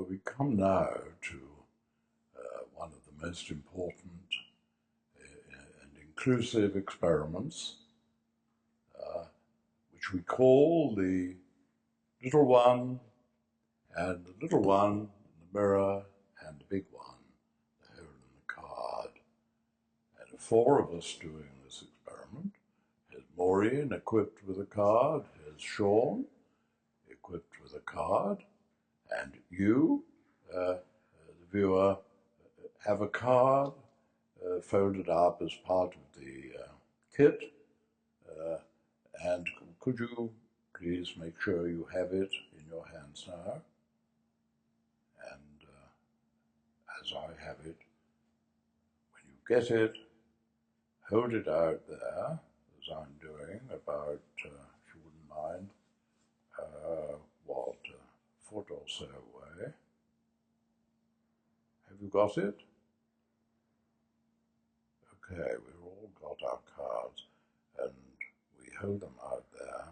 Well, we come now to one of the most important and inclusive experiments, which we call the little one and the little one, the mirror, and the big one, the hole in the card. And the four of us doing this experiment. Here's Maureen equipped with a card, here's Sean equipped with a card, and you, the viewer, have a card folded up as part of the kit, and could you please make sure you have it in your hands now? And as I have it, when you get it, hold it out there, as I'm doing, about, if you wouldn't mind, a foot or so away. Have you got it? Okay, we've all got our cards, and we hold them out there.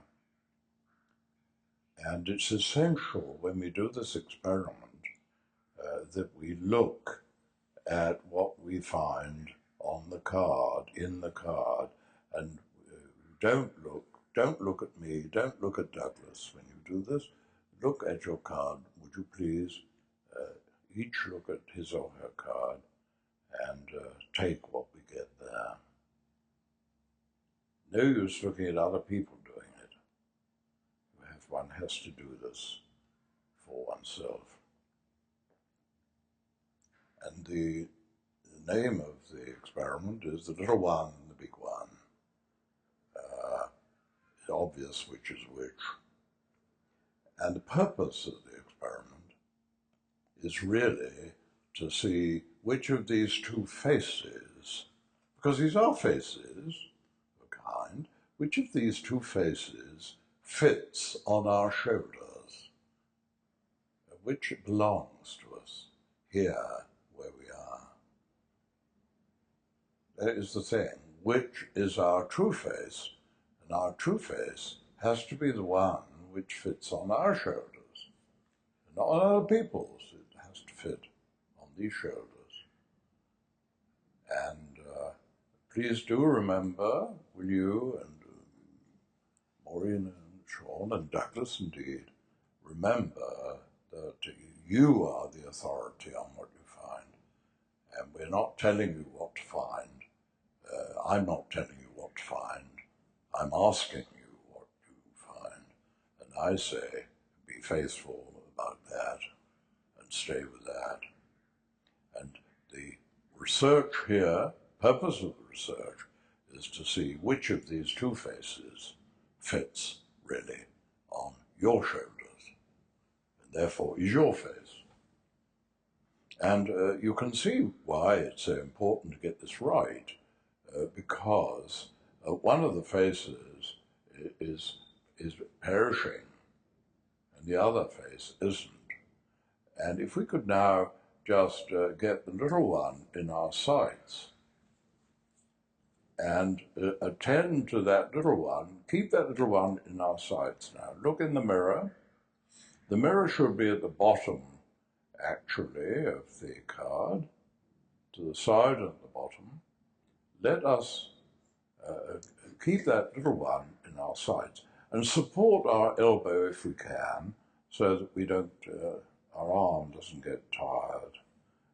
And it's essential when we do this experiment that we look at what we find on the card, in the card, and don't look at me, don't look at Douglas when you do this. Look at your card, would you please? Each look at his or her card and take what we get there. No use looking at other people doing it. One has to do this for oneself. And the name of the experiment is the little one and the big one. It's obvious which is which. And the purpose of the experiment is really to see which of these two faces, because these are faces of a kind, which of these two faces fits on our shoulders, which belongs to us here where we are. That is the thing, which is our true face, and our true face has to be the one which fits on our shoulders, not on other people's. It has to fit on these shoulders. And please do remember, will you, and Maureen and Sean and Douglas indeed, remember that you are the authority on what you find. And we're not telling you what to find. I'm not telling you what to find. I'm asking you what you find. And I say, be faithful about that and stay with that. And the research here, purpose of the research, is to see which of these two faces fits really on your shoulders, and therefore is your face. And you can see why it's so important to get this right, because one of the faces is perishing, and the other face isn't. And if we could now just get the little one in our sights, and attend to that little one, keep that little one in our sights now. Look in the mirror. The mirror should be at the bottom, actually, of the card, to the side of the bottom. Let us keep that little one in our sights and support our elbow if we can, so that we don't, our arm doesn't get tired.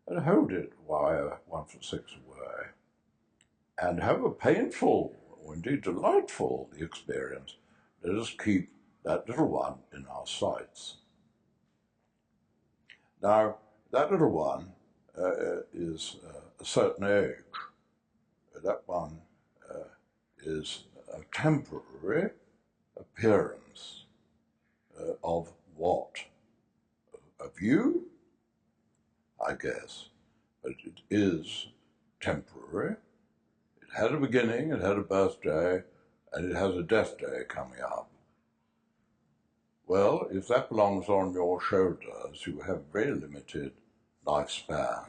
And hold it while 1 foot 6 away. And however painful or indeed delightful the experience, let us keep that little one in our sights. Now, that little one is a certain age. That one is a temporary appearance of what? Of you, I guess, but it is temporary. It had a beginning, it had a birthday, and it has a death day coming up. Well, if that belongs on your shoulders, you have very limited lifespan.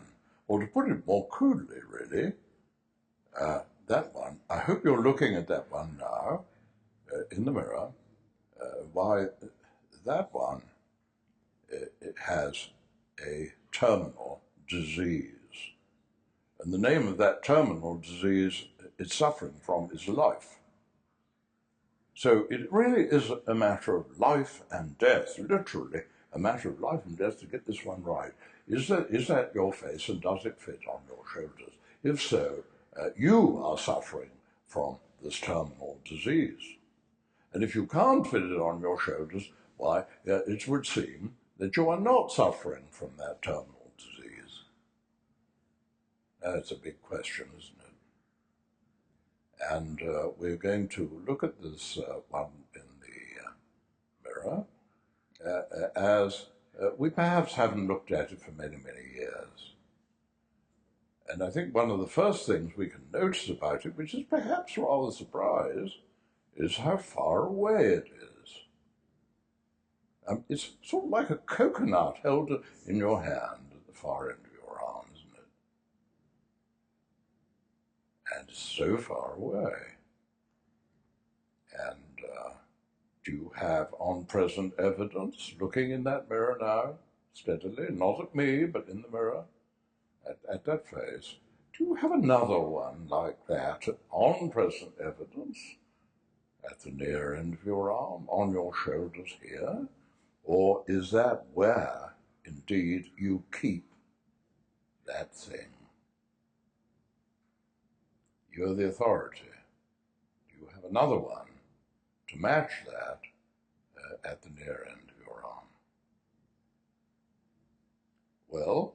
Or to put it more crudely, really, that one, I hope you're looking at that one now, in the mirror. Why, that one, it has a terminal disease. And the name of that terminal disease it's suffering from is life. So it really is a matter of life and death, literally a matter of life and death to get this one right. Is that your face, and does it fit on your shoulders? If so, you are suffering from this terminal disease. And if you can't fit it on your shoulders, why, it would seem that you are not suffering from that terminal disease. That's a big question, isn't it? And we're going to look at this one in the mirror as we perhaps haven't looked at it for many, many years. And I think one of the first things we can notice about it, which is perhaps rather a surprise, is how far away it is. It's sort of like a coconut held in your hand at the far end of your arm, isn't it? And it's so far away. And do you have on-present evidence looking in that mirror now, steadily, not at me, but in the mirror, at that face? Do you have another one like that, on-present evidence, at the near end of your arm, on your shoulders here? Or is that where, indeed, you keep that thing? You're the authority. You have another one to match that at the near end of your arm. Well,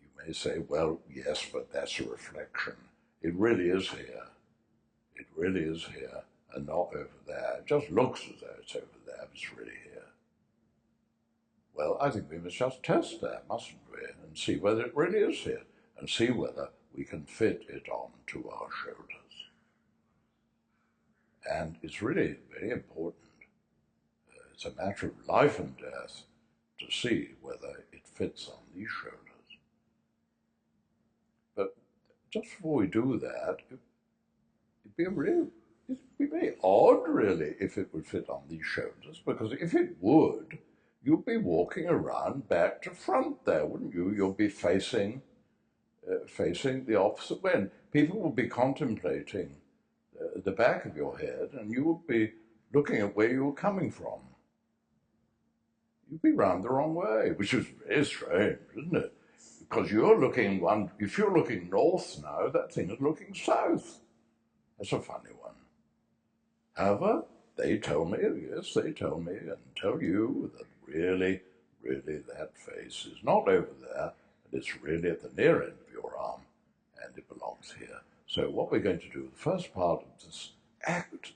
you may say, well, yes, but that's a reflection. It really is here. It really is here and not over there. It just looks as though it's over there, but it's really here. Well, I think we must just test that, mustn't we, and see whether it really is here, and see whether we can fit it onto our shoulders. And it's really very important. It's a matter of life and death to see whether it fits on these shoulders. But just before we do that, it'd be very odd, really, if it would fit on these shoulders, because if it would, you'd be walking around back to front there, wouldn't you? You'll be facing the opposite way. And people will be contemplating the back of your head, and you would be looking at where you were coming from. You'd be round the wrong way, which is very strange, isn't it? Because if you're looking north now, that thing is looking south. That's a funny one. However, they tell me and tell you that really, really that face is not over there, and it's really at the near end of your arm, and it belongs here. So what we're going to do, the first part of this active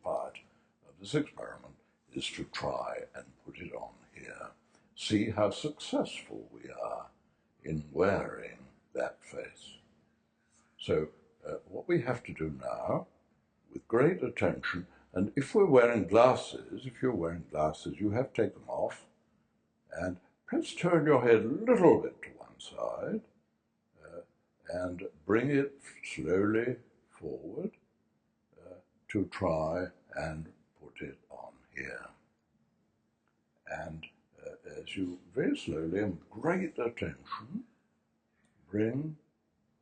part of this experiment, is to try and put it on here. See how successful we are in wearing that face. So what we have to do now, with great attention, and if you're wearing glasses, you have to take them off, and perhaps turn your head a little bit to one side, and bring it slowly forward to try and put it on here. And as you very slowly and with great attention bring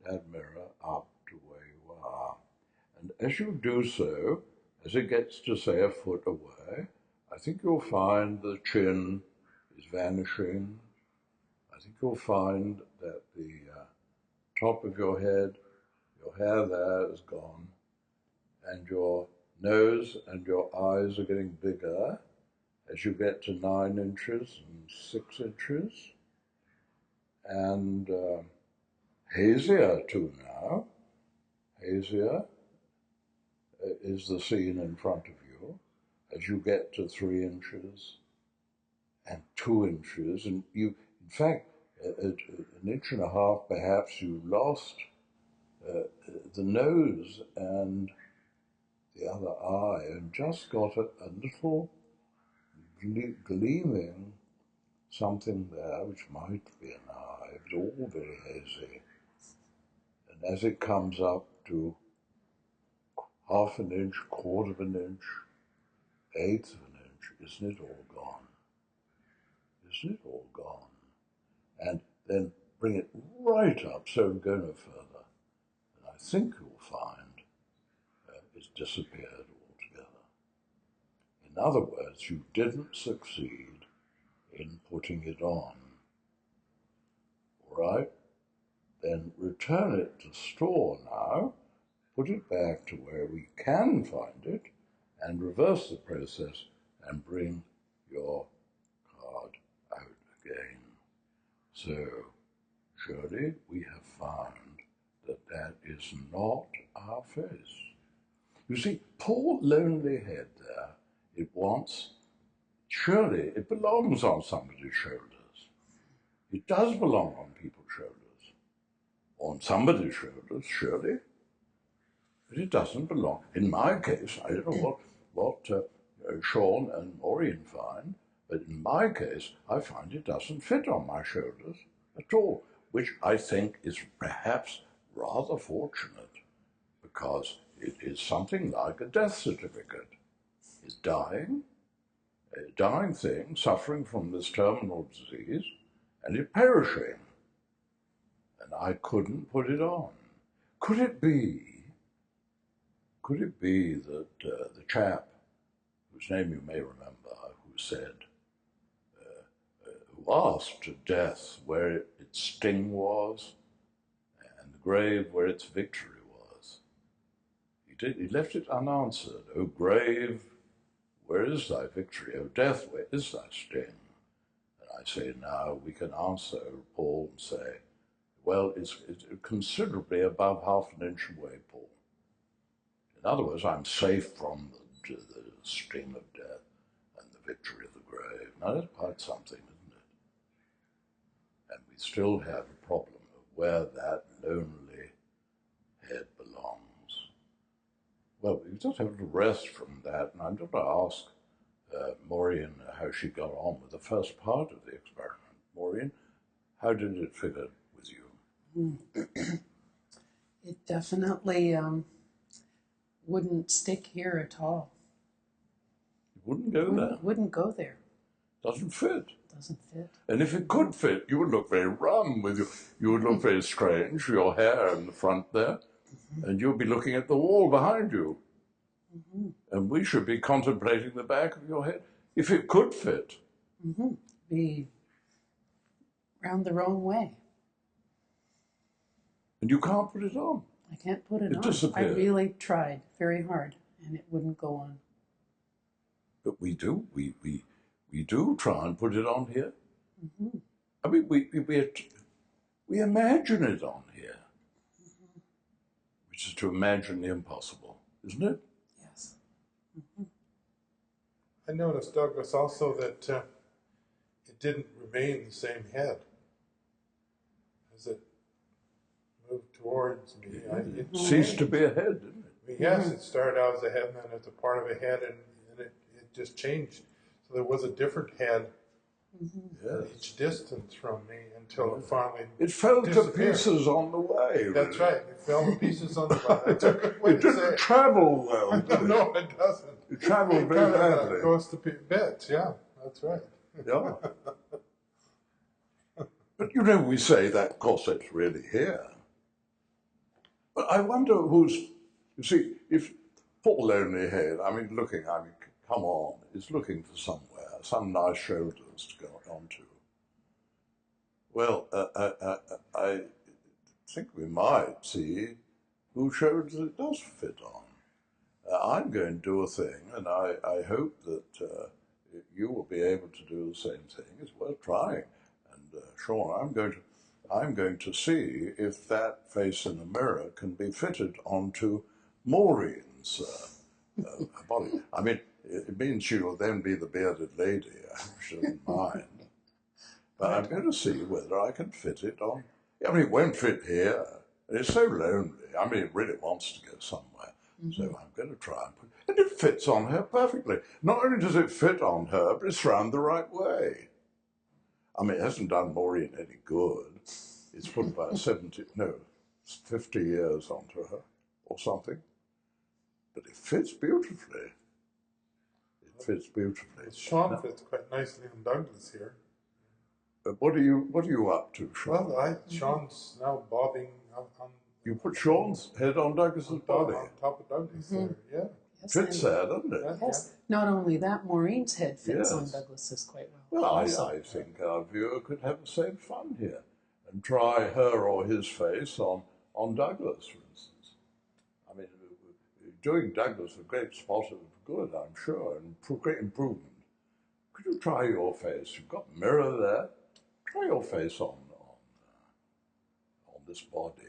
that mirror up to where you are. And as you do so, as it gets to, say, a foot away, I think you'll find the chin is vanishing. I think you'll find that the top of your head, your hair there is gone, and your nose and your eyes are getting bigger as you get to 9 inches and 6 inches, and hazier too now. Hazier is the scene in front of you as you get to 3 inches and 2 inches, and you, in fact, at 1.5 inches perhaps you lost the nose and the other eye, and just got a little gleaming something there, which might be an eye. It's all very hazy. And as it comes up to 1/2 inch, 1/4 inch, 1/8 inch, isn't it all gone? isn't it all gone? And then bring it right up, so go no further. And I think you'll find it's disappeared altogether. In other words, you didn't succeed in putting it on. All right? Then return it to store now, put it back to where we can find it, and reverse the process and bring your card out again. So, surely we have found that that is not our face. You see, poor lonely head there, it wants, surely it belongs on somebody's shoulders. It does belong on people's shoulders. On somebody's shoulders, surely. But it doesn't belong. In my case, I don't know what Sean and Maureen find, but in my case, I find it doesn't fit on my shoulders at all, which I think is perhaps rather fortunate, because it is something like a death certificate. It's dying, a dying thing, suffering from this terminal disease, and it's perishing. And I couldn't put it on. Could it be that the chap, whose name you may remember, who said, who asked death where its sting was, and the grave where its victory was, he left it unanswered. O grave, where is thy victory? O death, where is thy sting? And I say now we can answer Paul and say, well, it's considerably above half an inch away, Paul. In other words, I'm safe from the sting of death and the victory of the grave. Now, that's quite something, isn't it? And we still have a problem of where that lonely head belongs. Well, we just have to rest from that, and I'm going to ask Maureen how she got on with the first part of the experiment. Maureen, how did it figure with you? It definitely wouldn't stick here at all. It wouldn't go there. Wouldn't go there. Doesn't fit. Doesn't fit. And if it could fit, you would look very rum with you would look very strange, your hair in the front there, and you'd be looking at the wall behind you. And we should be contemplating the back of your head. If it could fit. Be round the wrong way. And you can't put it on. I can't put it on. Disappeared. I really tried very hard, and it wouldn't go on. But we do. We do try and put it on here. I mean, we imagine it on here, which is to imagine the impossible, isn't it? Yes. I noticed, Douglas, also that it didn't remain the same head as it moved towards me. It ceased to be a head, didn't it? Yes, it started out as a head, and then it's a part of a head, and it just changed. So there was a different head at each distance from me until it finally It fell to disappeared. pieces on the way. That's really. right. It fell to pieces on the way. That's a good way It to say didn't it. travel well, did it? No, it doesn't. It traveled It very kind of, badly. goes to bits. Yeah, that's right. Yeah. But you know, we say that, of course, it's really here. But I wonder who's, you see, if poor lonely head, come on, is looking for somewhere, some nice shoulders to go onto. Well, I think we might see whose shoulders it does fit on. I'm going to do a thing, and I hope that you will be able to do the same thing. It's worth trying. And Sean, I'm going to see if that face in the mirror can be fitted onto Maureen's body. I mean, it means she will then be the bearded lady. She doesn't mind. But I'm going to see whether I can fit it on. I mean, it won't fit here. It's so lonely. I mean, it really wants to go somewhere. So I'm going to try and put it. And it fits on her perfectly. Not only does it fit on her, but it's round the right way. I mean, it hasn't done Maureen any good. It's put about 50 years onto her or something. But it fits beautifully. It fits beautifully. Sean fits quite nicely on Douglas here. What are you up to, Sean? Well, Sean's now bobbing on You put Sean's head on Douglas's body. on top of Douglas there. Yeah. Yes, Fits and- there, doesn't it? Yeah. yes. Not only that, Maureen's head fits on Yes. Douglas's quite well. Well, also. I think our viewer could have the same fun here and try her or his face on Douglas, for instance. I mean, doing Douglas a great spot of good, I'm sure, and great improvement. Could you try your face? You've got a mirror there. Try your face on this body.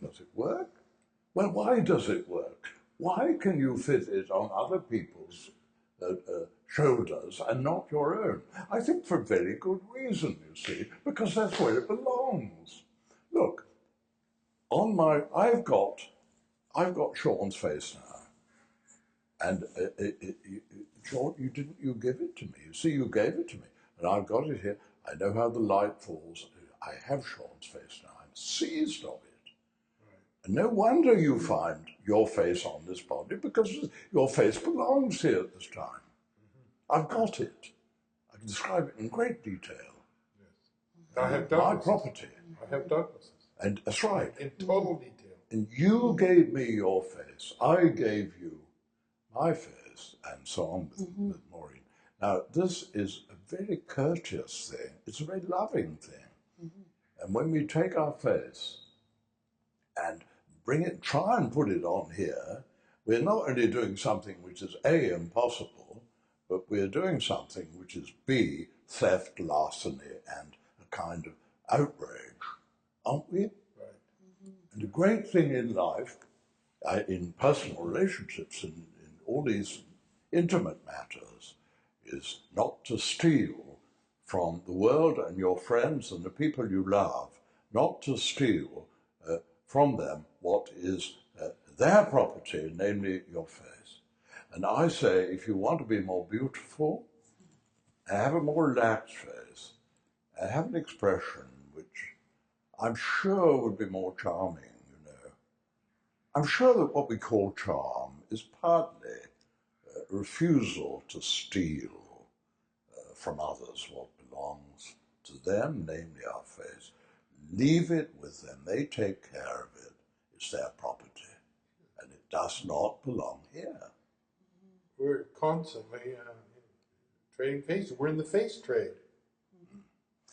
Does it work? Well, why does it work? Why can you fit it on other people's shoulders and not your own? I think for a very good reason, you see, because that's where it belongs. Look, I've got Sean's face now, and Sean, you give it to me. You see, you gave it to me, and I've got it here. I know how the light falls. I have Sean's face now. I'm seized of it. And no wonder you find your face on this body, because your face belongs here at this time. I've got it. I can describe it in great detail. Yes. I have My Douglas's. property. I have Douglas's. And that's right. In total detail. And you gave me your face. I gave you my face, and so on with Maureen. Now, this is a very courteous thing. It's a very loving thing. And when we take our face and try and put it on here, we're not only doing something which is A, impossible, but we're doing something which is B, theft, larceny, and a kind of outrage, aren't we? Right. And the great thing in life, in personal relationships, in all these intimate matters, is not to steal from the world and your friends and the people you love, not to steal from them what is their property, namely your face. And I say, if you want to be more beautiful, have a more relaxed face, have an expression which I'm sure would be more charming, you know. I'm sure that what we call charm is partly refusal to steal from others what belongs to them, namely our face. Leave it with them. They take care of it. It's their property. And it does not belong here. We're constantly trading faces. We're in the face trade.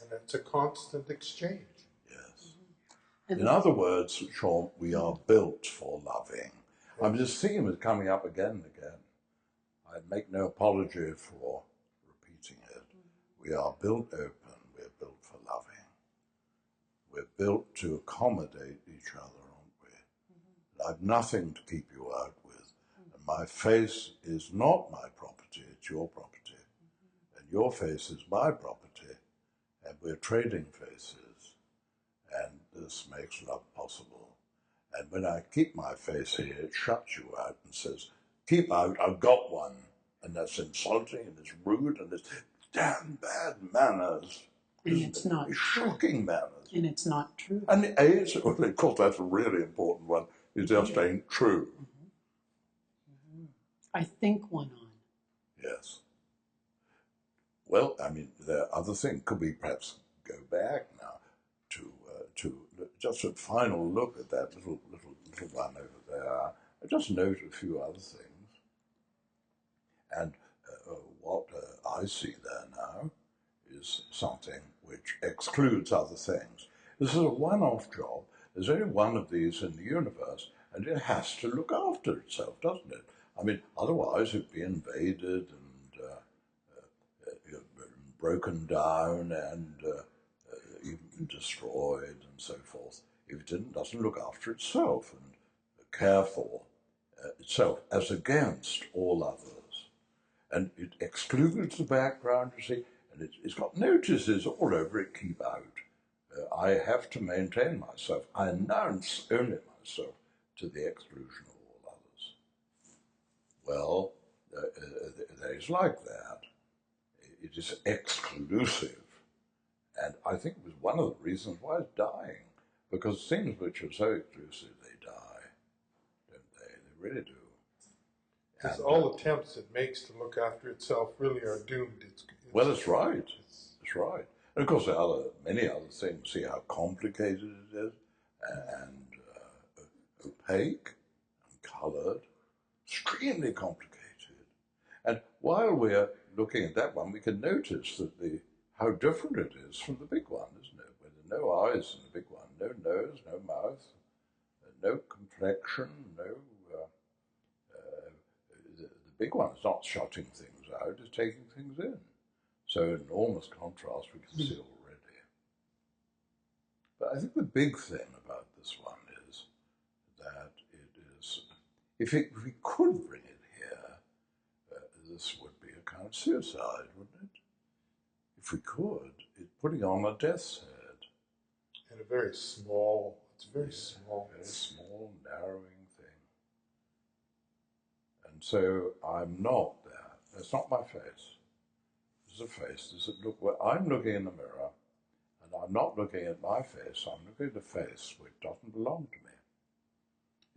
And it's a constant exchange. Yes. And In other words, Sean, we are built for loving. I mean, this theme is coming up again and again. I make no apology for repeating it. We are built open. We're built for loving. We're built to accommodate each other, aren't we? I've nothing to keep you out with. And my face is not my property, it's your property. And your face is my property. And we're trading faces. And this makes love possible. And when I keep my face here, it shuts you out and says, keep out, I've got one. And that's insulting, and it's rude, and it's damn bad manners. And isn't it's it? not It's true. shocking manners. And it's not true. And well, of course, that's a really important one. It just ain't true. I think one on. Yes. Well, I mean, there are other things. Could we perhaps go back now to just a final look at that little one over there? Just note a few other things. And what I see there now is something which excludes other things. This is a one-off job. There's only one of these in the universe, and it has to look after itself, doesn't it? I mean, otherwise it'd be invaded and broken down and even destroyed and so forth. If it doesn't look after itself and care for itself as against all others. And it excludes the background, you see, and it's got notices all over it, keep out. I have to maintain myself. I announce only myself to the exclusion of all others. Well, there is like that. It is exclusive. And I think it was one of the reasons why it's dying, because things which are so exclusive, they die, don't they? They really do. Because all attempts it makes to look after itself really are doomed. Well, it's right. It's right. And of course, there are many other things. See how complicated it is, and opaque, and coloured, extremely complicated. And while we're looking at that one, we can notice that how different it is from the big one, isn't it? Where there are no eyes in the big one, no nose, no mouth, no complexion, no. The big one is not shutting things out; it's taking things in. So enormous contrast we can see already. But I think the big thing about this one is that it is, if we could bring it here, this would be a kind of suicide, wouldn't it? If we could, it's putting on a death's head. And a very small, it's very small. Very small, narrowing thing. And so I'm not there. That's not my face. This is a face. This is I'm looking in the mirror, and I'm not looking at my face. I'm looking at a face which doesn't belong to me.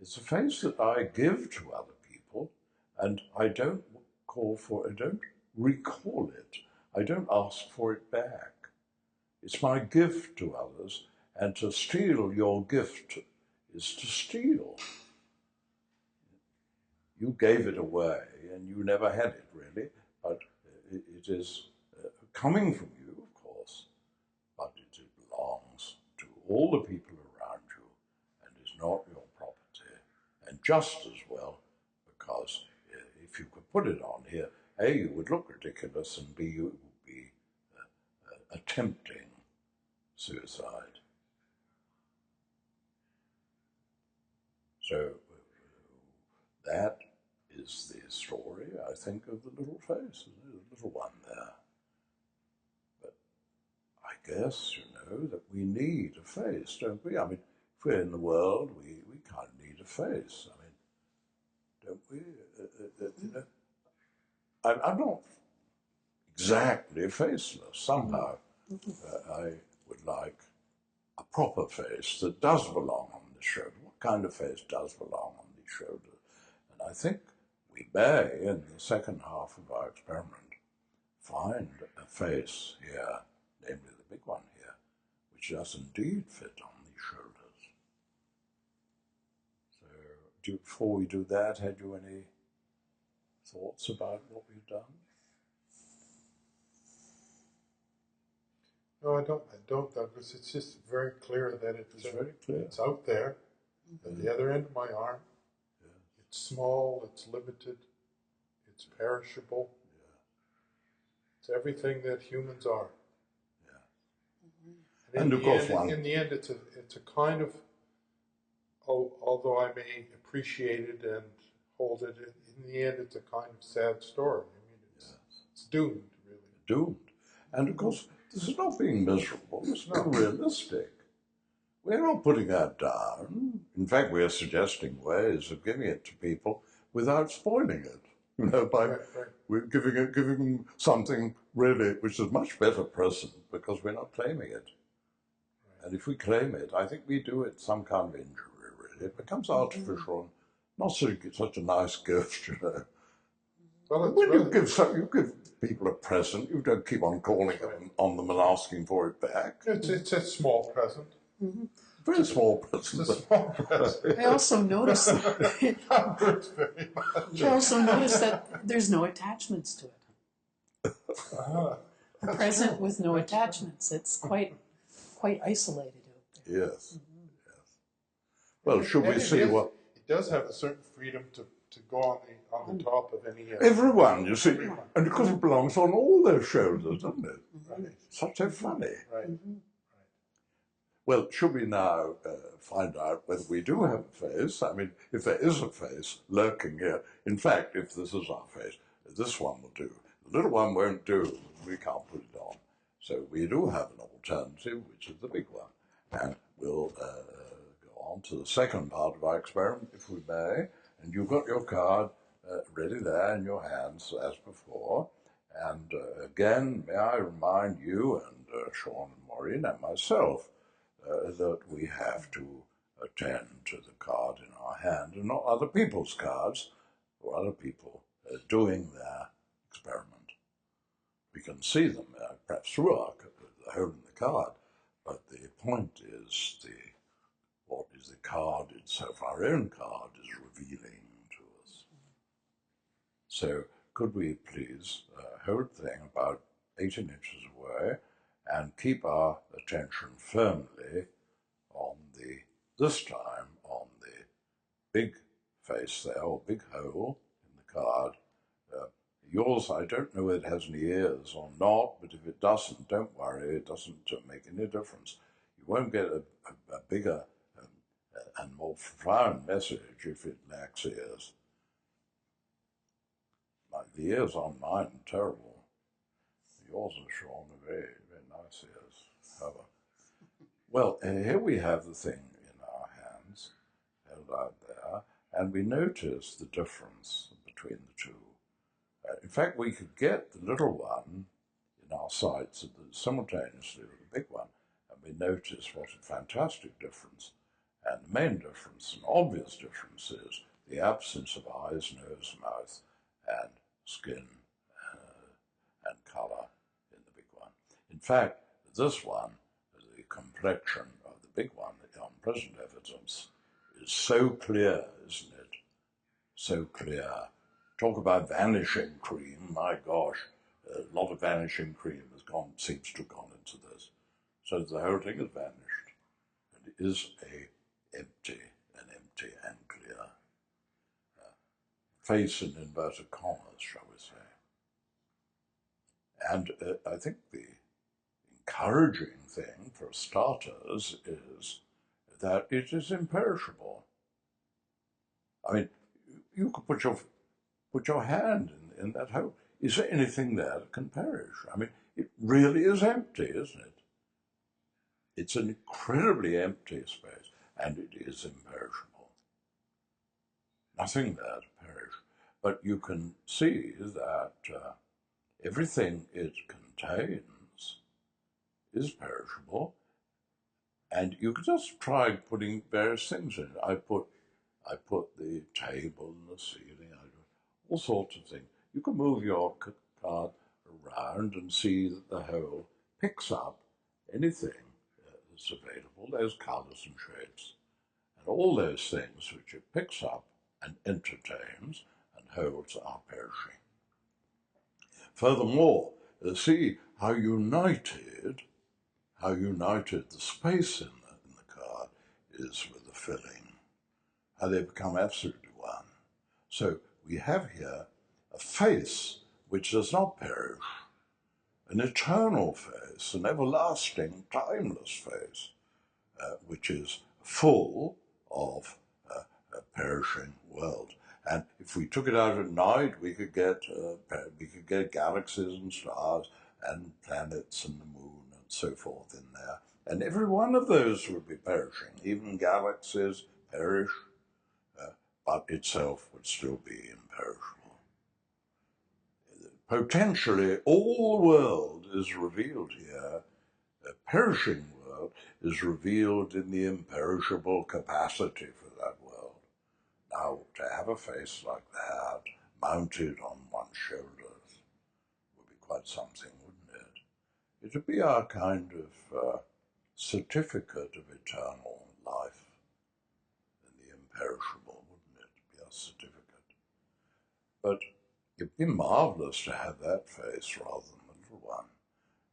It's a face that I give to other people, and I don't I don't recall it. I don't ask for it back. It's my gift to others, and to steal your gift is to steal. You gave it away, and you never had it, really, but it is coming from you, of course, but it belongs to all the people around you, and is not your property. And just as well, because if you could put it on here, A, you would look ridiculous, and B, you would be attempting suicide. So that is the story, I think, of the little face, the little one there. But I guess, that we need a face, don't we? I mean, if we're in the world, we kind of need a face. I mean, don't we? I'm not exactly faceless. Somehow, I would like a proper face that does belong on the shoulder. What kind of face does belong on the shoulder? And I think we may, in the second half of our experiment, find a face here, namely the big one here, which does indeed fit on these shoulders. So, before we do that, had you any thoughts about what we've done? No, I don't, Douglas. It's just very clear that it's very clear. It's out there, at the other end of my arm. Yes. It's small, it's limited, it's perishable. Yeah. It's everything that humans are. Yeah. And of course, in the end, it's a kind of, although I may appreciate it and hold it, in the end, it's a kind of sad story. I mean, it's doomed, really. Doomed. And of course, this is not being miserable. It's not realistic. We're not putting that down. In fact, we're suggesting ways of giving it to people without spoiling it. By we're giving them something really which is a much better present because we're not claiming it. And if we claim it, I think we do it some kind of injury. Really, it becomes artificial and not such a nice gift, Well, when you give people a present, you don't keep on calling on them and asking for it back. It's a small present. Very small It's present. a small present. I also noticed Not worth very much. I also noticed that there's no attachments to it. A present with no attachments. It's quite isolated out there. Yes. Yes. Well, should we see what It does have a certain freedom to go on the top of any. everyone, you see, and because it belongs on all their shoulders, doesn't it? Right. Such so funny. Right. Well, should we now find out whether we do have a face? I mean, if there is a face lurking here, in fact, if this is our face, this one will do. The little one won't do. We can't put it on. So we do have an alternative, which is the big one. And we'll go on to the second part of our experiment, if we may. And you've got your card ready there in your hands, as before. And again, may I remind you and Sean and Maureen and myself that we have to attend to the card in our hand and not other people's cards or other people doing their experiment. we can see them, perhaps through the hole in the card, but the point is what is the card itself, our own card, is revealing to us. So could we please hold the thing about 18 inches away and keep our attention firmly on this time on the big face there, or big hole in the card. Yours, I don't know whether it has any ears or not, but if it doesn't, don't worry, it doesn't make any difference. You won't get a bigger and more profound message if it lacks ears. Like the ears on mine are terrible. Yours are Sean, are very, very nice ears. However. Well, here we have the thing in our hands, held out there, and we notice the difference between the two. In fact, we could get the little one in our sights simultaneously with the big one, and we notice what a fantastic difference. And the main difference, an obvious difference, is the absence of eyes, nose, mouth, and skin and color in the big one. In fact, this one, the complexion of the big one on present evidence, is so clear, isn't it? So clear. Talk about vanishing cream, my gosh, a lot of vanishing cream seems to have gone into this. So the whole thing has vanished. It is an empty and clear face in inverted commas, shall we say. And I think the encouraging thing for starters is that it is imperishable. I mean, you could put your hand in that hole. Is there anything there that can perish? I mean, it really is empty, isn't it? It's an incredibly empty space, and it is imperishable. Nothing there to perish. But you can see that everything it contains is perishable, and you could just try putting various things in it. I put the table and the ceiling, all sorts of things. You can move your card around and see that the hole picks up anything that's available, those colours and shapes, and all those things which it picks up and entertains and holds are perishing. Furthermore, see how united the space in the card is with the filling, how they become absolutely one. So we have here a face which does not perish, an eternal face, an everlasting, timeless face, which is full of a perishing world. And if we took it out at night, we could get galaxies and stars and planets and the moon and so forth in there. And every one of those would be perishing. Even galaxies perish, but itself would still be imperishable. Potentially, all the world is revealed here. A perishing world is revealed in the imperishable capacity for that world. Now, to have a face like that mounted on one's shoulders would be quite something, wouldn't it? It would be our kind of certificate of eternal life in the imperishable, wouldn't it? Be our certificate. But it'd be marvelous to have that face rather than the little one.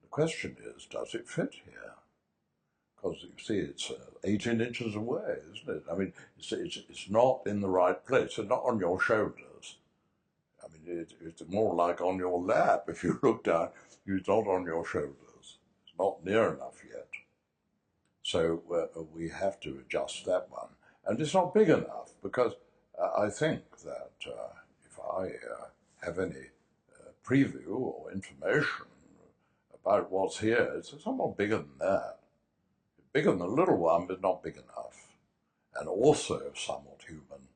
The question is, does it fit here? Because you see, it's 18 inches away, isn't it? I mean, it's not in the right place. It's not on your shoulders. I mean, it's more like on your lap. If you look down, it's not on your shoulders. It's not near enough yet. So we have to adjust that one. And it's not big enough, because I think that if I have any preview or information about what's here, it's somewhat bigger than that. Bigger than the little one, but not big enough. And also somewhat human.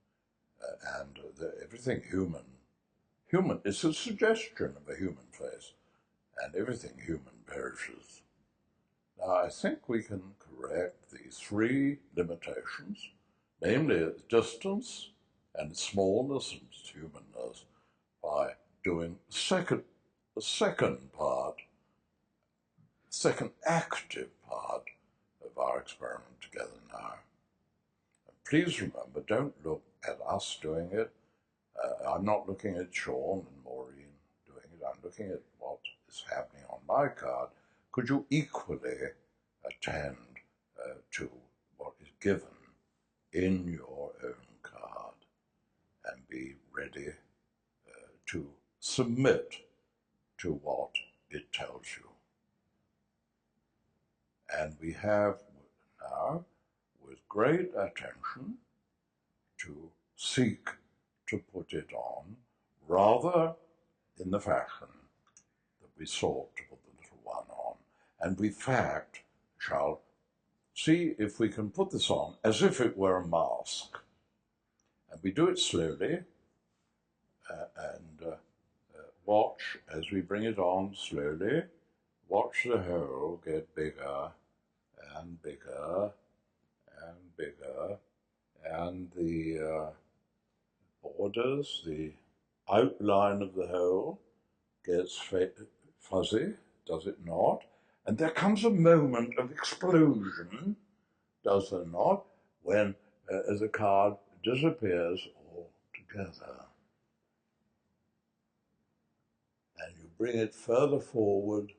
And everything human, it's a suggestion of a human face. And everything human perishes. Now, I think we can correct the three limitations, namely distance and smallness and humanness, by doing the the second part, second active part of our experiment together now. And please remember, don't look at us doing it. I'm not looking at Sean and Maureen doing it. I'm looking at what is happening on my card. Could you equally attend to what is given in your own card and be ready to submit to what it tells you? And we have now, with great attention, to seek to put it on rather in the fashion that we sought to put the little one on. And we, in fact, shall see if we can put this on as if it were a mask. And we do it slowly, and watch as we bring it on slowly. Watch the hole get bigger and bigger and bigger, and the borders, the outline of the hole gets fuzzy, does it not? And there comes a moment of explosion, does there not, when the card disappears altogether. And you bring it further forward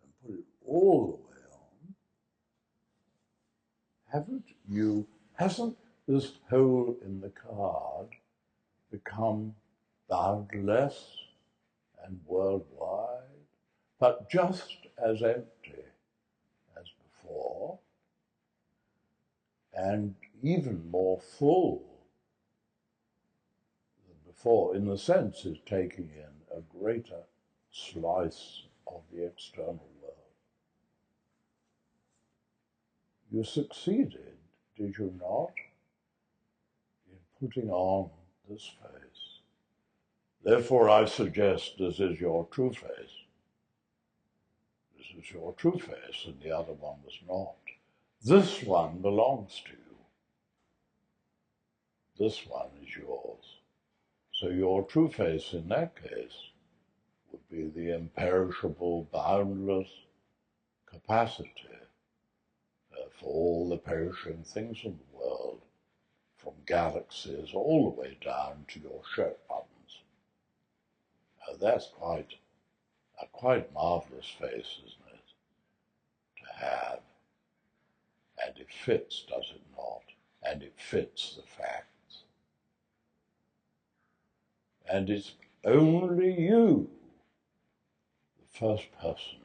and put it all the way on. Hasn't this hole in the card become boundless and worldwide, but just as empty as before, and even more full than before, in the sense is taking in a greater slice of the external world? You succeeded, did you not, in putting on this face? Therefore I suggest this is your true face. This is your true face, and the other one was not. This one belongs to you. This one is yours. So your true face in that case would be the imperishable, boundless capacity for all the perishing things in the world, from galaxies all the way down to your shirt buttons. That's a quite marvelous face, isn't it, to have? And it fits, does it not? And it fits the facts. And it's only you, the first person,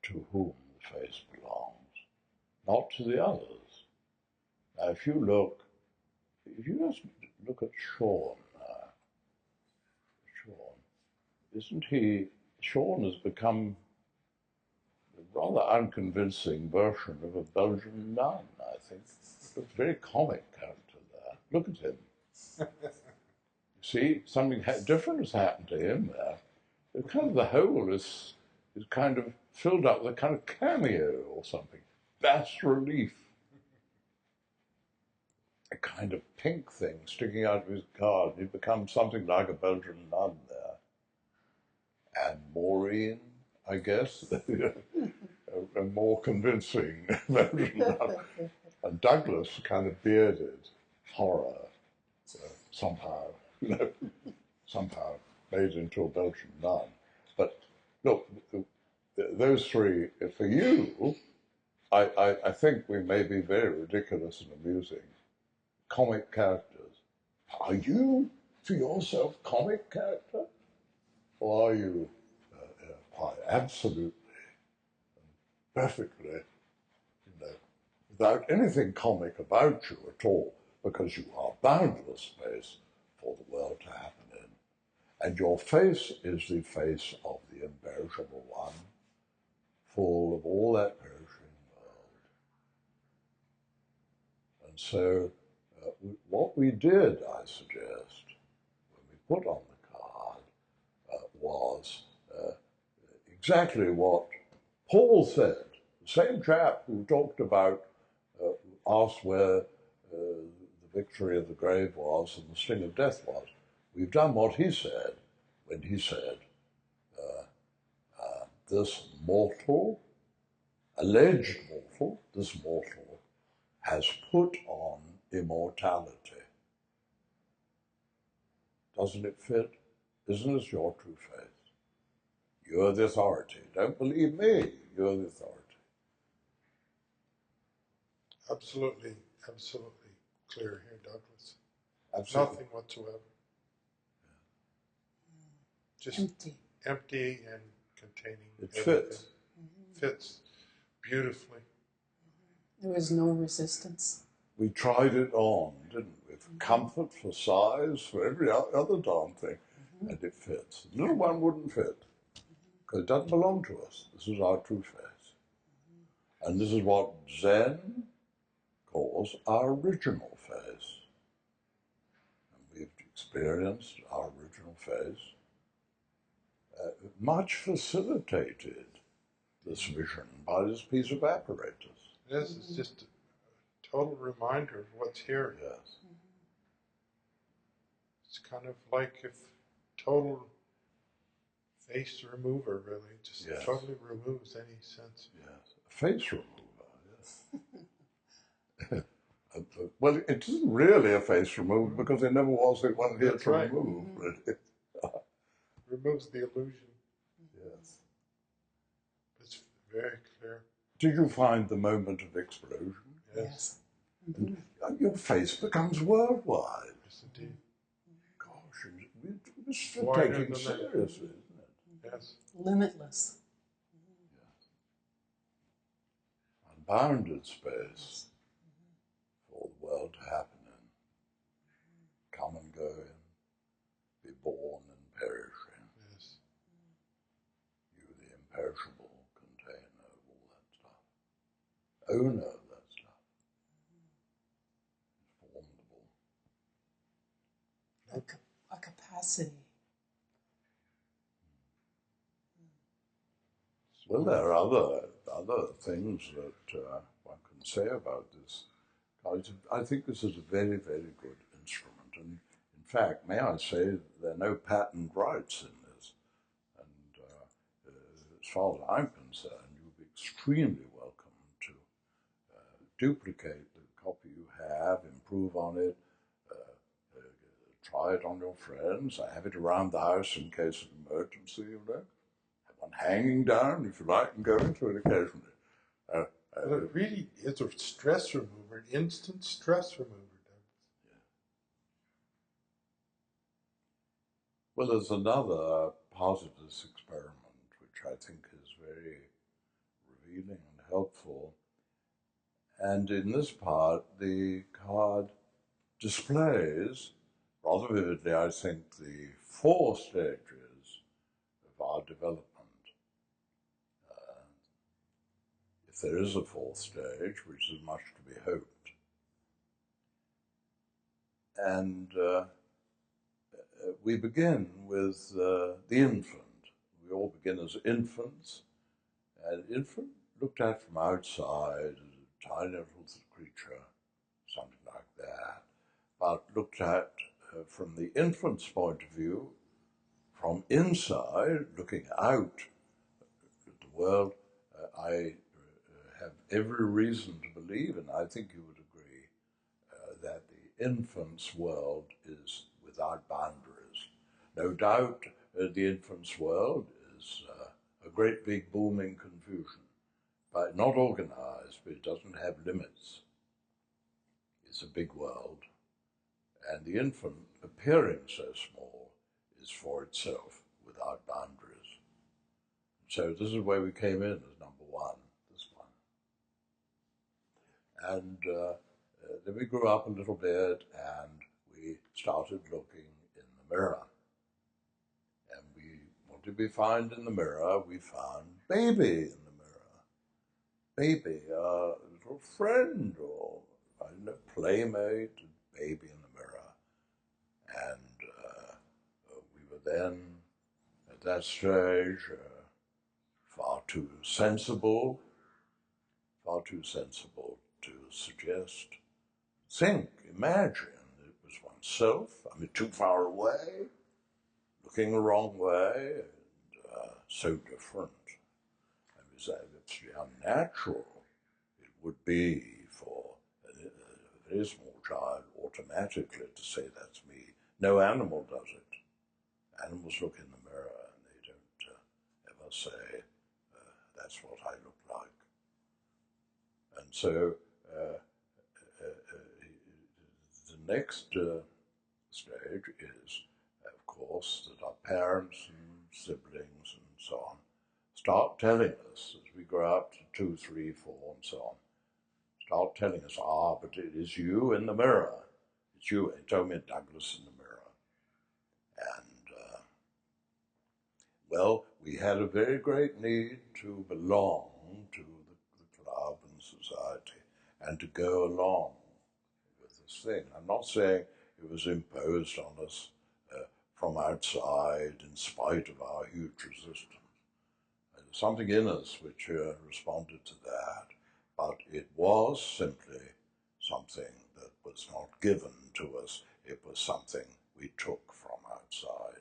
to whom the face belongs, not to the others. Now, if you just look at Sean, Sean has become a rather unconvincing version of a Belgian nun, I think. A very comic character there. Look at him. See, something different has happened to him there. The hole is kind of filled up with a kind of cameo or something. Bas relief. A kind of pink thing sticking out of his card. He'd become something like a Belgian nun there. And Maureen, I guess, a more convincing Belgian nun. And Douglas, kind of bearded horror, somehow made into a Belgian nun. But look, those three, for you, I think we may be very ridiculous and amusing. Comic characters. Are you, to yourself, comic character? Or are you absolutely, perfectly, without anything comic about you at all, because you are boundless space for the world to happen in. And your face is the face of the imperishable one, full of all that perishing world. And so what we did, I suggest, when we put on the card, was exactly what Paul said, the same chap who talked about, asked where the victory of the grave was and the sting of death was. We've done what he said when he said, this mortal, alleged mortal, this mortal, has put on immortality. Doesn't it fit? Isn't this your true faith? You're the authority. Don't believe me. You're the authority. Absolutely, absolutely clear here, Douglas. Absolutely. Nothing whatsoever. Just Empty. and containing It everything. fits. Fits beautifully. There was no resistance. We tried it on, didn't we? For comfort, for size, for every other darn thing. And it fits. The little one wouldn't fit. Because it doesn't belong to us. This is our true faith. And this is what Zen calls our original phase. And we've experienced our original phase. Much facilitated this vision by this piece of apparatus. This is just a total reminder of what's here. Yes. It's kind of like if total face remover, really, just Yes. totally removes any sense. Yes. A face remover, yes. Well, it isn't really a face remover because there never was one here That's to right. remove. Really. Removes the illusion. Yes. It's very clear. Did you find the moment of explosion? Yes. And your face becomes worldwide. Yes, indeed. Gosh, this is Wider taking than that. seriously, isn't it? Yes. Limitless. Unbounded space for the world to happen in. Come and go in. Be born and perish in. Yes. You, the imperishable container of all that stuff. Owner of that stuff. It's formidable. A capacity. Well, there are other things that one can say about this. I think this is a very, very good instrument. And in fact, may I say, there are no patent rights in this. And as far as I'm concerned, you'd be extremely welcome to duplicate the copy you have, improve on it, try it on your friends. I have it around the house in case of emergency, you know. Have one hanging down, if you like, and go into it occasionally. But it really is a stress remover, an instant stress remover. Well, there's another part of this experiment which I think is very revealing and helpful. And in this part, the card displays, rather vividly, I think, the 4 stages of our development. If there is a 4th stage, which is much to be hoped. And we begin with the infant. We all begin as infants. An infant looked at from outside as a tiny little creature, something like that, but looked at from the infant's point of view, from inside, looking out at the world, I have every reason to believe, and I think you would agree, that the infant's world is without boundaries. No doubt the infant's world is a great big booming confusion, but not organized, but it doesn't have limits. It's a big world, and the infant, appearing so small, is for itself, without boundaries. So this is where we came in as number 1, this one. And then we grew up a little bit, and we started looking in the mirror. And what did we find in the mirror? We found baby in the mirror. Baby, a little friend, or I don't know, playmate, baby in the mirror. And we were then, at that stage, far too sensible to suggest, think, imagine it was oneself. I mean, too far away, looking the wrong way, and so different. was absolutely unnatural it would be for a very small child automatically to say, that's me. No animal does it. Animals look in the mirror and they don't ever say, that's what I look like. And so the next stage is, of course, that our parents and siblings and so on start telling us as we grow up to 2, 3, 4, and so on. Start telling us, but it is you in the mirror. It's you. It told me Douglas in the mirror. And, well, we had a very great need to belong to the club and society and to go along with this thing. I'm not saying it was imposed on us from outside in spite of our huge resistance. There's something in us which responded to that, but it was simply something that was not given to us. It was something we took from outside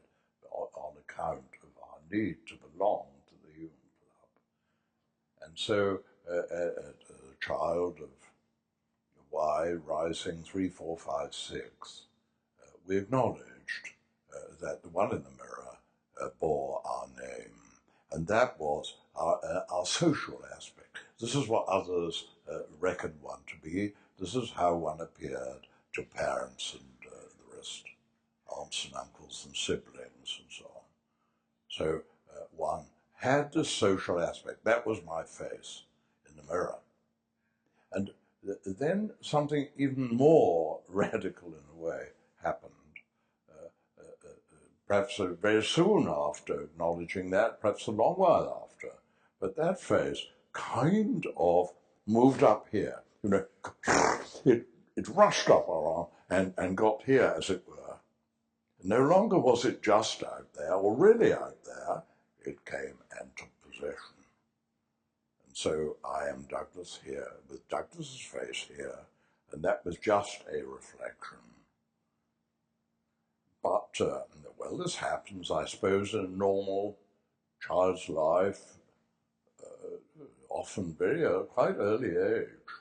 on account of our need to belong to the human club. And so a child of Y rising 3, 4, 5, 6, we acknowledged that the one in the mirror bore our name, and that was our social aspect. This is what others reckoned one to be. This is how one appeared to parents and the rest, aunts and uncles and siblings and so on. So one had this social aspect. That was my face in the mirror. And then something even more radical in a way happened. Perhaps very soon after acknowledging that, perhaps a long while after. But that face kind of moved up here. You know, it rushed up our arm and got here, as it were. No longer was it just out there, or really out there. It came and took possession. And so I am Douglas here, with Douglas's face here, and that was just a reflection. But, well, this happens, I suppose, in a normal child's life, often quite early age.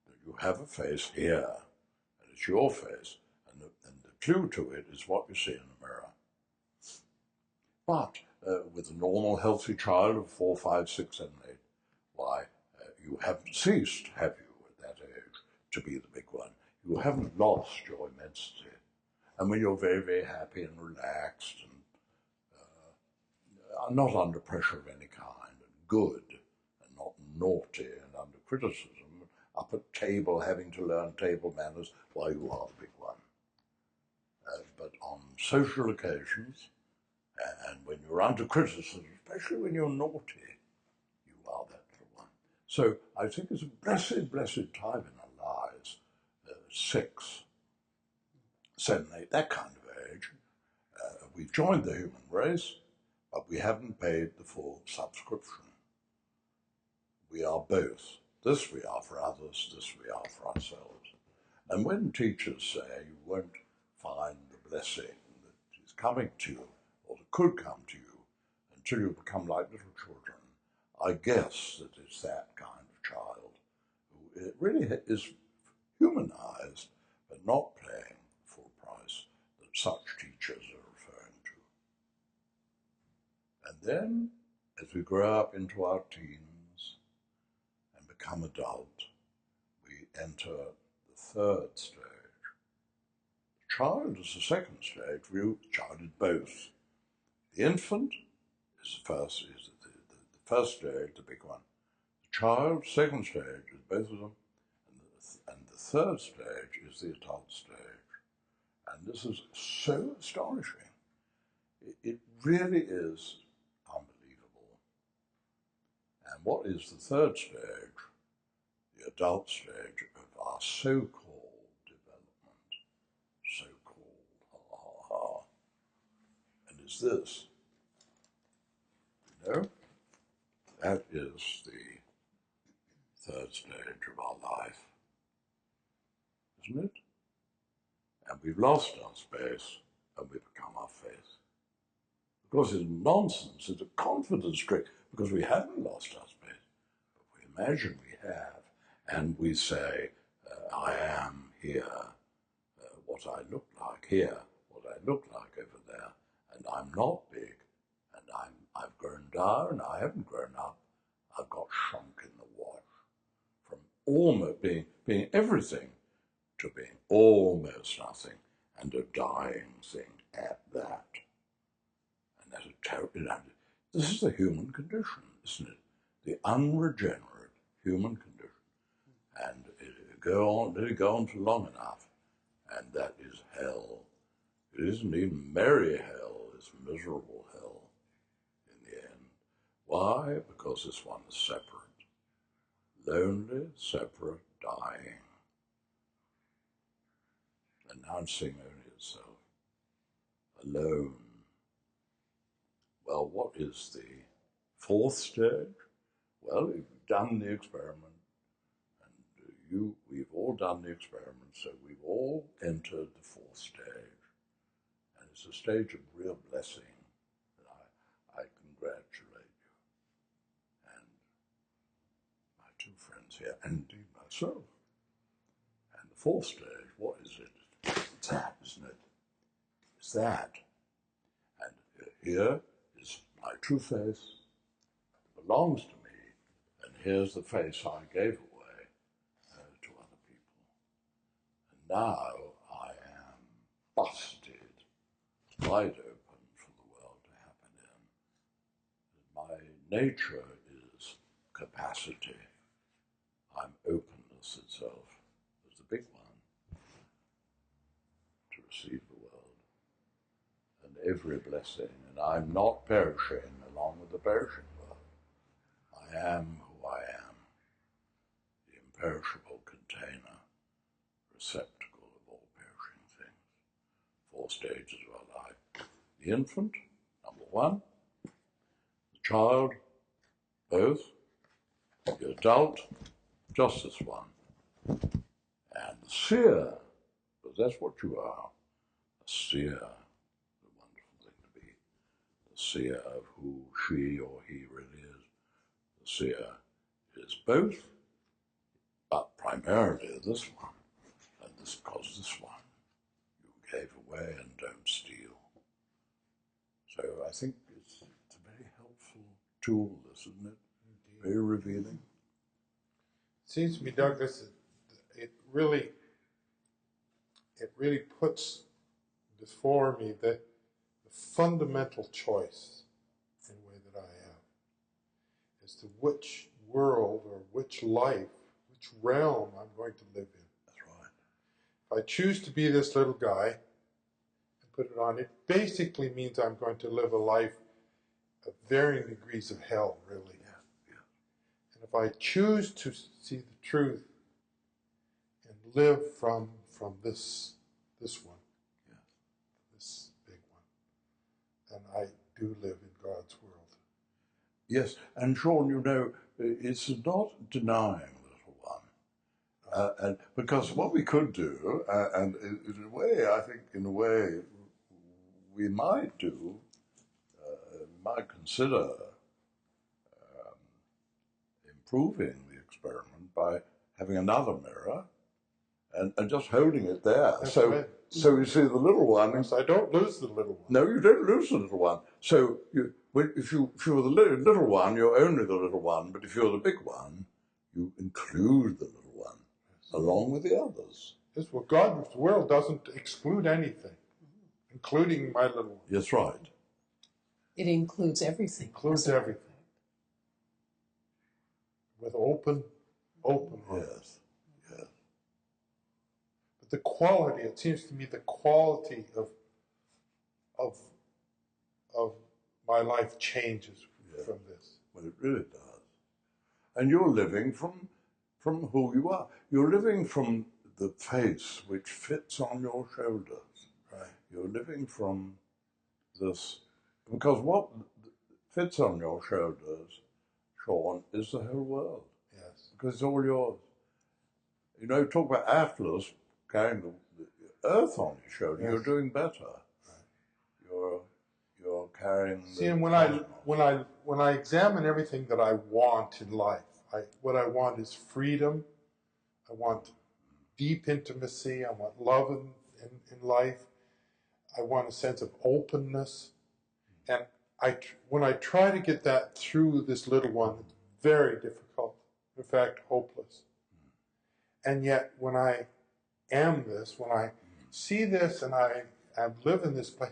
That you have a face here, and it's your face, and the clue to it is what you see in the mirror. But with a normal, healthy child of 4, 5, 6, 7, 8, why, you haven't ceased, have you, at that age, to be the big one. You haven't lost your immensity. And when you're very, very happy and relaxed and not under pressure of any kind, and good, and not naughty and under criticism, up at table having to learn table manners, why, you are the big one. But on social occasions, and when you're under criticism, especially when you're naughty, you are that little one. So I think it's a blessed, blessed time in our lives, 6, 7, 8, that kind of age. We've joined the human race, but we haven't paid the full subscription. We are both. This we are for others, this we are for ourselves. And when teachers say you won't find the blessing that is coming to you, or that could come to you, until you become like little children, I guess that it's that kind of child who really is humanized, but not paying full price that such teachers are referring to. And then, as we grow up into our teens and become adult, we enter the third stage. The child is the second stage. The child is both. The infant is the first stage, the big one. The child, second stage, is both of them. And the third stage is the adult stage. And this is so astonishing. It really is unbelievable. And what is the third stage? The adult stage of our so-called development. So-called, And it's this. You know, that is the third stage of our life. Isn't it? And we've lost our space, and we've become our face. Of course, it's nonsense. It's a confidence trick. because we haven't lost our space, but we imagine we have, and we say, I am here, what I look like here, what I look like over there, and I'm not big, and I've grown down, I haven't grown up, I've got shrunk in the wash, from almost being everything to being almost nothing, and a dying thing at that. And that's a terrible. This is the human condition, isn't it? The unregenerate human condition. And it go on for long enough, and that is hell. It isn't even merry hell, it's miserable hell in the end. Why? Because this one is separate. Lonely, separate, dying. Announcing only itself. Alone. Well, what is the fourth stage? Well, we've done the experiment, and we've all done the experiment, so we've all entered the fourth stage. And it's a stage of real blessing, and I congratulate you. And my two friends here, and indeed myself. And the fourth stage, what is it? It's that, isn't it? It's that. And here is my true face. It belongs to me. And here's the face I gave away to other people. And now I am busted wide open for the world to happen in. My nature is capacity. I'm openness itself. There's the big one to receive the world and every blessing. And I'm not perishing along with the perishing world. I am who I am, the imperishable container, receptacle of all perishing things. 4 stages of our life. The infant, number 1. The child, both. The adult, just this one. And the seer, because that's what you are, a seer, a wonderful thing to be. The seer of who she or he really is. The seer is both, but primarily this one, and this because this one you gave away and don't steal. So I think it's a very helpful tool, this, isn't it? Indeed. Very revealing. It seems to me, Douglas, it really puts before me the fundamental choice in a way that I have as to which world or which life, which realm I'm going to live in. That's right. If I choose to be this little guy and put it on, it basically means I'm going to live a life of varying degrees of hell, really. And if I choose to see the truth and live from this one, this big one, then I do live in God's world. Yes, and Sean, you know, it's not denying the little one. And because what we could do, and in a way, I think in a way, we might do, might consider improving the experiment by having another mirror and just holding it there. That's so right. So you see the little one. Yes, I don't lose the little one. No, you don't lose the little one. So if you're the little one, you're only the little one. But if you're the big one, you include the little one along with the others. Yes, well, God's world doesn't exclude anything, including my little one. That's right. It includes everything. Includes everything. With open heart. Yes, yes. But the quality, it seems to me, the quality of my life changes from this. Well, it really does. And you're living from who you are. You're living from the face which fits on your shoulders. Right. You're living from this, because what fits on your shoulders, Sean, is the whole world. Yes. Because it's all yours. You know, talk about Atlas carrying the earth on your shoulder. Yes. You're doing better. Right. You're carrying See, the and cosmos. when I examine everything that I want in life, what I want is freedom. I want deep intimacy. I want love in life. I want a sense of openness. And when I try to get that through this little one, it's very difficult. In fact, hopeless. And yet, when I am this, when I see this and I live in this place,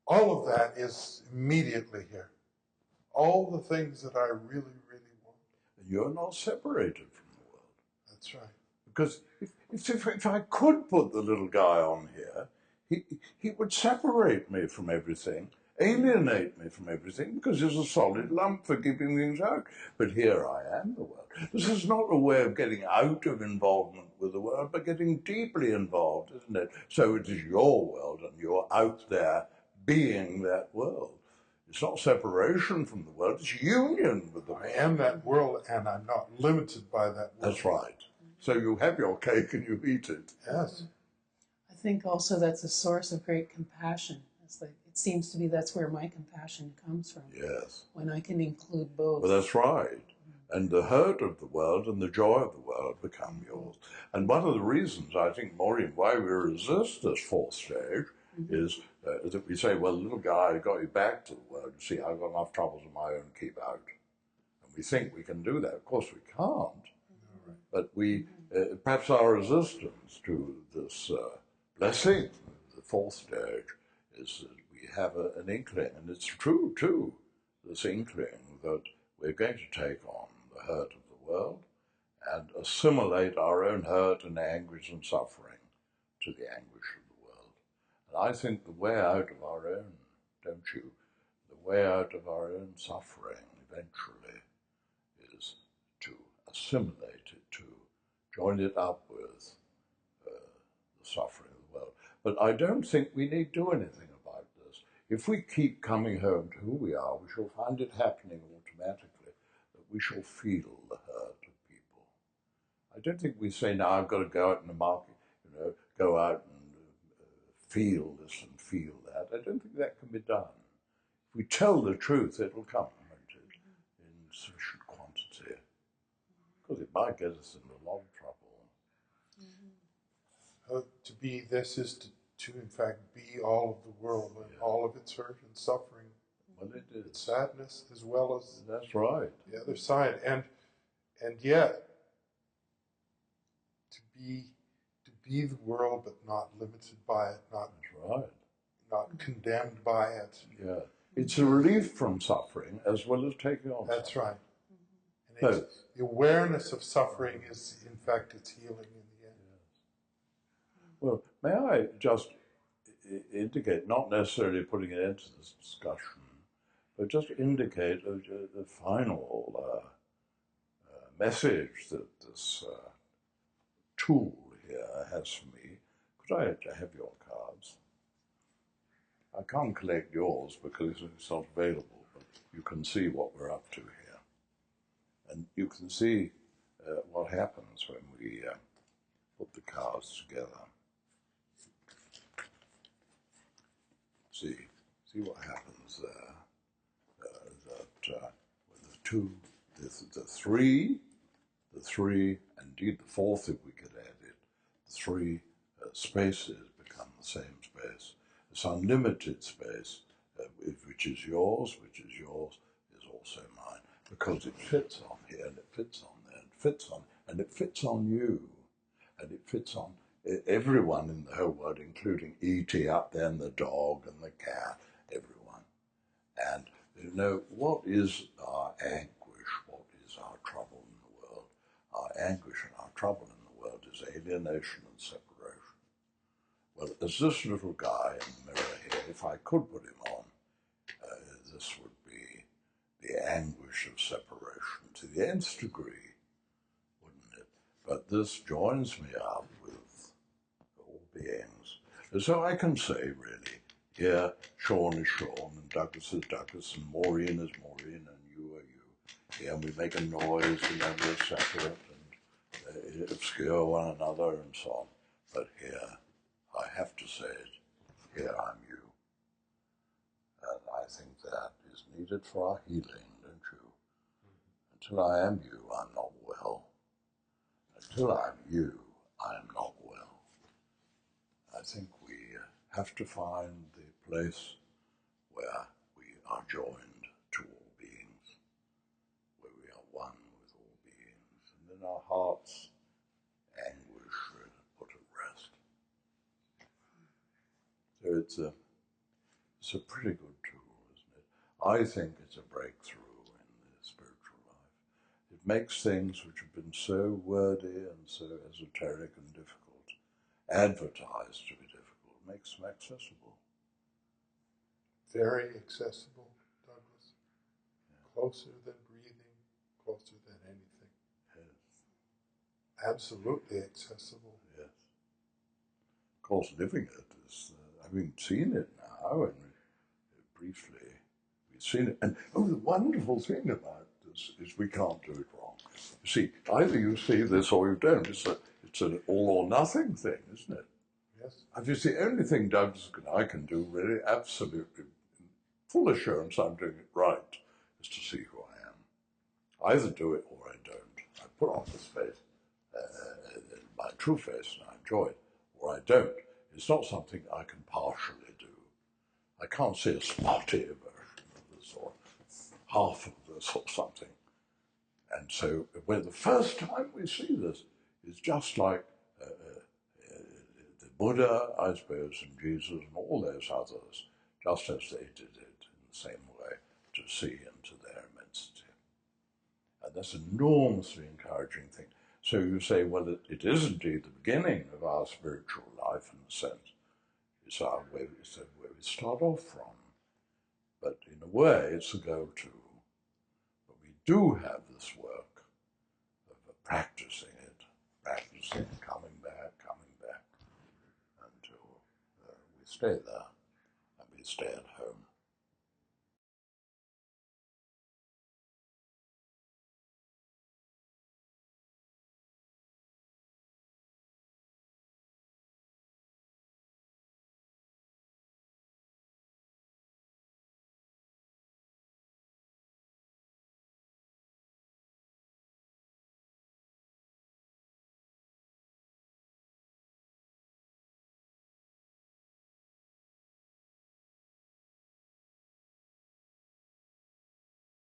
all of that is immediately here. All the things that I really, really want. You're not separated from the world. That's right. Because if I could put the little guy on here, he would separate me from everything, alienate me from everything, because he's a solid lump for keeping things out. But here I am, the world. This is not a way of getting out of involvement with the world, but getting deeply involved, isn't it? So it is your world, and you're out there being that world. It's not separation from the world, it's union with the world. I am that world, and I'm not limited by that world. That's right. So you have your cake and you eat it. Yes. I think also that's a source of great compassion. It's like, it seems to be that's where my compassion comes from. Yes. When I can include both. Well, that's right. And the hurt of the world and the joy of the world become yours. And one of the reasons, I think, Maureen, why we resist this fourth stage is that we say, well, little guy, I got you back to the world. You see, I've got enough troubles of my own to keep out. And we think we can do that. Of course we can't. But we, perhaps our resistance to this blessing, the fourth stage, is that we have an inkling, and it's true too, this inkling that we're going to take on the hurt of the world and assimilate our own hurt and anguish and suffering to the anguish of the world. And I think the way out of our own, don't you, the way out of our own suffering eventually is to assimilate it, to join it up with the suffering of the world. But I don't think we need do anything about this. If we keep coming home to who we are, we shall find it happening automatically, that we shall feel the hurt of people. I don't think we say, now I've got to go out in the market, go out and feel this and feel that. I don't think that can be done. If we tell the truth, it will come, won't it, in sufficient quantity. Because it might get us into a lot of trouble. To be this is to in fact be all of the world and all of its hurt and suffering. Well, it is. Its sadness as well as That's right. the other side. And yet to be the world but not limited by it, That's right. not condemned by it. Yeah. It's a relief from suffering as well as taking on That's suffering. right. And the awareness of suffering is in fact its healing in the end. Well, may I just indicate, not necessarily putting it into this discussion, but just indicate the final message that this tool here has for me. Could I have your cards? I can't collect yours because it's not available, but you can see what we're up to here. And you can see what happens when we put the cards together. See what happens there. With the two, the three, and indeed the fourth, if we could add it, the three spaces become the same space. This unlimited space, which is yours, is also mine, because it fits on here, and it fits on there, and it fits on, and it fits on you, and it fits on everyone in the whole world, including E.T. up there, and the dog, and the cat, everyone. And what is our anguish? What is our trouble in the world? Our anguish and our trouble in the world is alienation and separation. Well, as this little guy in the mirror here, if I could put him on, this would be the anguish of separation to the nth degree, wouldn't it? But this joins me up with all beings. And so I can say, really, here, Sean is Sean, and Douglas is Douglas, and Maureen is Maureen, and you are you. Here we make a noise, we're separate, and obscure one another, and so on. But here, I have to say it, here I'm you. And I think that is needed for our healing, don't you? Until I am you, I'm not well. Until I'm you, I am not well. I think we have to find the place where we are joined to all beings, where we are one with all beings, and then our hearts' anguish put at rest. So it's a pretty good tool, isn't it? I think it's a breakthrough in the spiritual life. It makes things which have been so wordy and so esoteric and difficult, advertised to be difficult, makes them accessible. Very accessible, Douglas. Yeah. Closer than breathing, closer than anything. Yes. Absolutely accessible. Yes. Of course, living it is, having seen it now, and briefly we've seen it. And the wonderful thing about this is we can't do it wrong. You see, either you see this or you don't. It's an all or nothing thing, isn't it? Yes. If it's the only thing Douglas and I can do, really, absolutely, full assurance I'm doing it right, is to see who I am. Either do it or I don't. I put on this face, my true face, and I enjoy it, or I don't. It's not something I can partially do. I can't see a spotty version of this or half of this or something. And so when the first time we see this is just like the Buddha, I suppose, and Jesus and all those others, just as they did it in the same way, to see into their immensity. And that's an enormously encouraging thing. So you say, well, it is indeed the beginning of our spiritual life in a sense. It's where we start off from. But in a way, it's a go-to. But we do have this work of practicing it, coming back, until we stay there, and we stay at home.